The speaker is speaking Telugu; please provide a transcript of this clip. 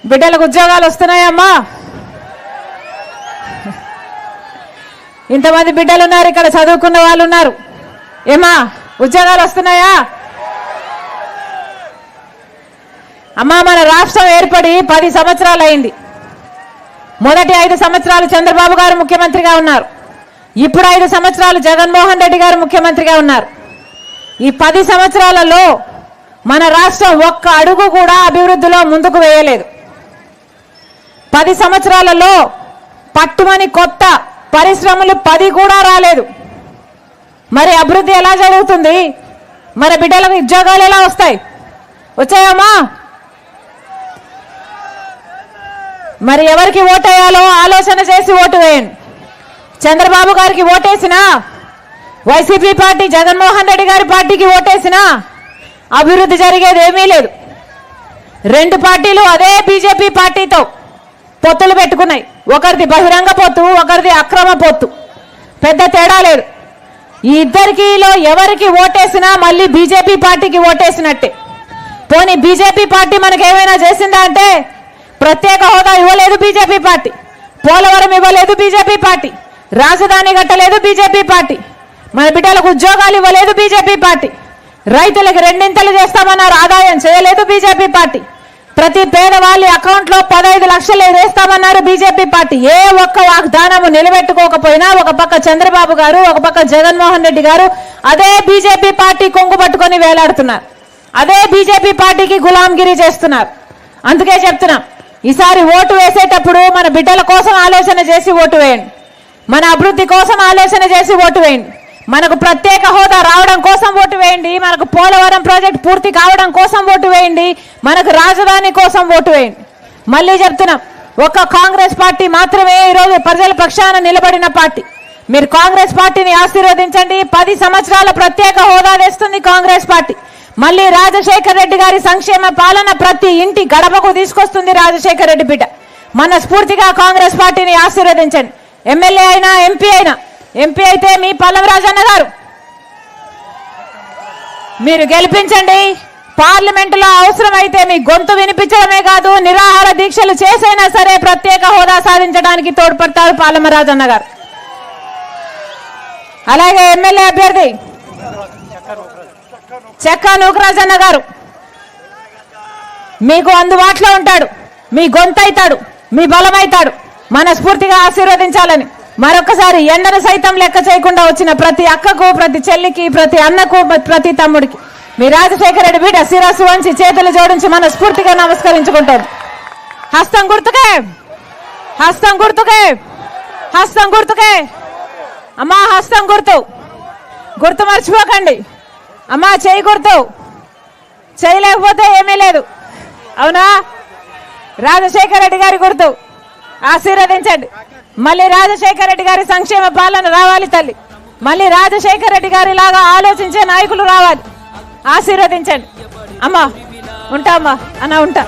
బిడ్డలకు ఉద్యోగాలు వస్తున్నాయమ్మా? ఇంతమంది బిడ్డలు ఉన్నారు, ఇక్కడ చదువుకున్న వాళ్ళు ఉన్నారు. ఏమా ఉద్యోగాలు వస్తున్నాయా? అమ్మా, మన రాష్ట్రం ఏర్పడి 10 సంవత్సరాలు అయింది. మొదటి 5 సంవత్సరాలు చంద్రబాబు గారు ముఖ్యమంత్రిగా ఉన్నారు. ఇప్పుడు 5 సంవత్సరాలు జగన్మోహన్ రెడ్డి గారు ముఖ్యమంత్రిగా ఉన్నారు. ఈ 10 సంవత్సరాలలో మన రాష్ట్రం ఒక్క అడుగు కూడా అభివృద్ధిలో ముందుకు వేయలేదు. 10 సంవత్సరాలలో పట్టుమని కొత్త పరిశ్రమలు 10 కూడా రాలేదు. మరి అభివృద్ధి ఎలా జరుగుతుంది? మరి బిడ్డలకు ఉద్యోగాలు ఎలా వస్తాయి? వచ్చాయమ్మా? మరి ఎవరికి ఓటేయాలో ఆలోచన చేసి ఓటు వేయండి. చంద్రబాబు గారికి ఓటేసినా, వైసీపీ పార్టీ జగన్మోహన్ రెడ్డి గారి పార్టీకి ఓటేసినా అభివృద్ధి జరిగేది ఏమీ లేదు. 2 పార్టీలు అదే బీజేపీ పార్టీతో పొత్తులు పెట్టుకున్నాయి. ఒకరిది బహిరంగ పొత్తు, ఒకరిది అక్రమ పొత్తు. పెద్ద తేడా లేదు. ఈ ఇద్దరికిలో ఎవరికి ఓటేసినా మళ్ళీ బీజేపీ పార్టీకి ఓటేసినట్టే. పోనీ బీజేపీ పార్టీ మనకు ఏమైనా చేసిందా అంటే, ప్రత్యేక హోదా ఇవ్వలేదు బీజేపీ పార్టీ, పోలవరం ఇవ్వలేదు బీజేపీ పార్టీ, రాజధాని కట్టలేదు బీజేపీ పార్టీ, మన బిడ్డలకు ఉద్యోగాలు ఇవ్వలేదు బీజేపీ పార్టీ, రైతులకు 2 చేస్తామన్నారు, ఆదాయం చేయలేదు బీజేపీ పార్టీ, ప్రతి పేదవాళ్ళ అకౌంట్లో 15 లక్షలు వేస్తామన్నారు బీజేపీ పార్టీ. ఏ ఒక్క వాగ్దానము నిలబెట్టుకోకపోయినా ఒక పక్క చంద్రబాబు గారు, ఒక పక్క జగన్మోహన్ రెడ్డి గారు అదే బీజేపీ పార్టీ కొంగు పట్టుకొని వేలాడుతున్నారు. అదే బీజేపీ పార్టీకి గులాంగిరి చేస్తున్నారు. అందుకే చెప్తున్నాం, ఈసారి ఓటు వేసేటప్పుడు మన బిడ్డల కోసం ఆలోచన చేసి ఓటు వేయండి. మన అభివృద్ధి కోసం ఆలోచన చేసి ఓటు వేయండి. మనకు ప్రత్యేక హోదా రావడం కోసం ఓటు వేయండి. మనకు పోలవరం ప్రాజెక్ట్ పూర్తి కావడం కోసం ఓటు వేయండి. మనకు రాజధాని కోసం ఓటు వేయండి. మళ్ళీ చెప్తున్నాం, ఒక్క కాంగ్రెస్ పార్టీ మాత్రమే ఈరోజు ప్రజల పక్షాన నిలబడిన పార్టీ. మీరు కాంగ్రెస్ పార్టీని ఆశీర్వదించండి. 10 సంవత్సరాల ప్రత్యేక హోదా తెస్తుంది కాంగ్రెస్ పార్టీ. మళ్ళీ రాజశేఖర్ రెడ్డి గారి సంక్షేమ పాలన ప్రతి ఇంటి గడపకు తీసుకొస్తుంది రాజశేఖర్ రెడ్డి బిడ్డ. మనస్ఫూర్తిగా కాంగ్రెస్ పార్టీని ఆశీర్వదించండి. ఎమ్మెల్యే అయినా ఎంపీ అయితే మీ పల్లం రాజన్న గారు మీరు గెలిపించండి. పార్లమెంటులో అవసరమైతే మీ గొంతు వినిపించడమే కాదు, నిరాహార దీక్షలు చేసైనా సరే ప్రత్యేక హోదా సాధించడానికి తోడ్పడతారు పల్లం రాజన్న గారు. అలాగే ఎమ్మెల్యే అభ్యర్థి చెక్కా నూకరాజన్న గారు మీకు అందుబాటులో ఉంటాడు, మీ గొంతు అవుతాడు, మీ బలం అవుతాడు. మనస్ఫూర్తిగా ఆశీర్వదించాలని మరొకసారి ఎండను సైతం లెక్క చేయకుండా వచ్చిన ప్రతి అక్కకు, ప్రతి చెల్లికి, ప్రతి అన్నకు, ప్రతి తమ్ముడికి మీ రాజశేఖర రెడ్డి బిడ్డ శిరస్సు వంచి చేతులు జోడించి మనస్ఫూర్తిగా నమస్కరించుకుంటాను. హస్తం గుర్తుకే, హస్తం గుర్తుకే, హస్తం గుర్తుకే. అమ్మా హస్తం గుర్తు మర్చిపోకండి. అమ్మా చేయి గుర్తు, చేయలేకపోతే ఏమీ లేదు. అవునా? రాజశేఖర రెడ్డి గారి గుర్తు ఆశీర్వదించండి. మళ్ళీ రాజశేఖర రెడ్డి గారి సంక్షేమ పాలన రావాలి తల్లి. మళ్ళీ రాజశేఖర రెడ్డి గారి లాగా ఆలోచించే నాయకులు రావాలి. ఆశీర్వదించండి. అమ్మా ఉంటా, అమ్మా అన్న ఉంటా.